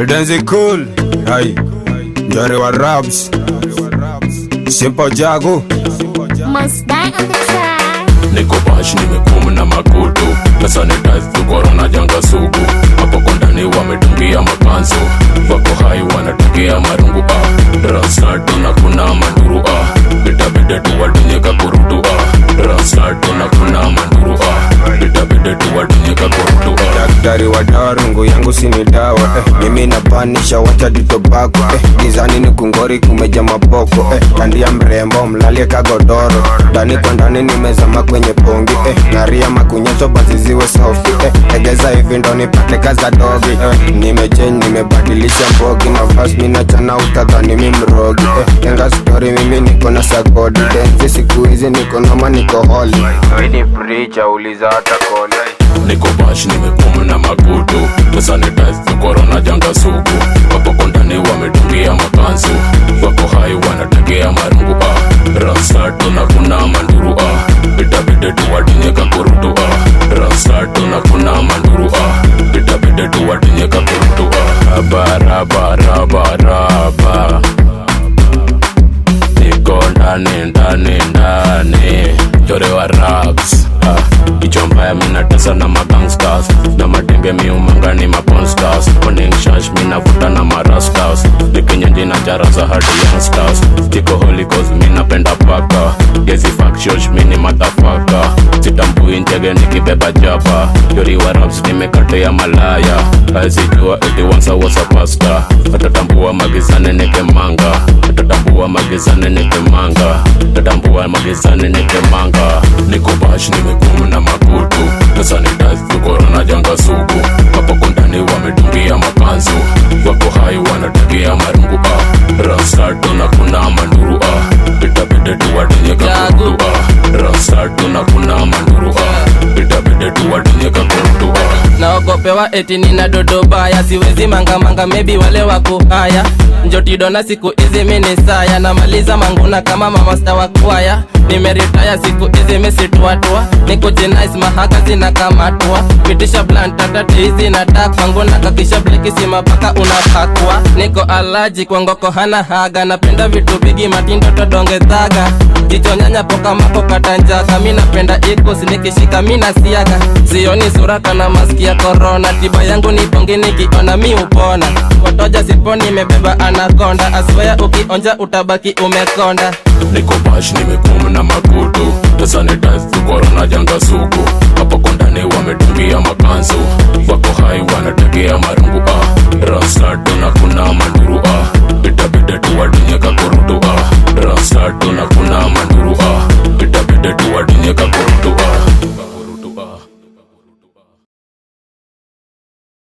Dance cool, hey, Jari wa Raps, Simple Jago, Must die on the track. Niko bash nimekumu na makutu na sanitize tu corona janga sugu. Hapo kondani wametungia makanzu, wako hai wanatungia marungu Rastart na kuna manduru Bitabide tu wadinyeka kurutu Rastart na kuna manduru Bitabide tu wadinyeka kurutu Daktari wa dawa rungu yangu sini dawa mimi napanisha wacha ditobako gizani ni kungori kumeja mapoko Tandia mrembo mlalie kagodoro Dani kwa ndani nimezama kwenye pongi Naria makunyeto baziziwe sofi Egeza hivi ndo nipate kaza dogi Nimechange nimebadilisha mbogi Na vas mina chana utadhani mimrogi Tenga story mimi niko na sagodi Denzi siku hizi niko noma niko holi Wini preacher uliza hata koli Niko bash nimekumu na makutu na sanitize tu corona janga sugu. Hapo kondani wametungia makanzu, wako hai wanategea marungu Rastart na kuna manduru Bitabide tu wadinyeka kurutu Rastart na kuna manduru Bitabide tu wadinyeka kurutu Raba raba raba raba Niko ndani Jore wa Raps Kichomba ya mina tesa na magangsters Na madenge miumanga ni maponsters Morning shash mina vuta na marastas Nikinyanji na jarasa hadi youngsters Tiko holy cause mina penda paka Gezi fuck shosh mini motherfucker Sitambui njege nikibeba jaba Yori wa Raps nimekate ya malaya Haizijua eti once I was a pastor Atatambua magizane neke manga Atatambua magizane neke manga Atatambua magizane neke manga Niko bash nimekumu na makutu na sanitize tu corona janga sugu. Hapo kondani wametungia makanzu, wako hai wanategea marungu Rastart na kuna manduru Bitabide tu wadinyeka kurutu Rastart na kuna manduru Bitabide tu wadinyeka kurutu Naogopewa eti nina dodo baya, siwezi manga maybe wale wako haya. Njotidona siku hizi mini saya, namaliza manguna kama mamasta wa kwaya. Nimeritaya siku hizi mesituatua, niko jinais mahaka zina kamatua. Pitisha blunt tatati hizi na tak, manguna kakisha bleki sima paka unapakwa. Niko alaji kwa ngoko hana haga, napenda vitu bigi matindo todonge dhaga. Jicho nyanya poka mako katanjaka, mina penda ikos nikishika mina siaga. Sioni suraka na maski ya corona, tiba yangu ni pongi nikiona mi upona. Watoja siponi mebeba anakonda, aswaya ukionja utabaki umekonda. Niko bash nimekumu na makutu na sanitize tu corona janga sugu. Hapo kondani wametungia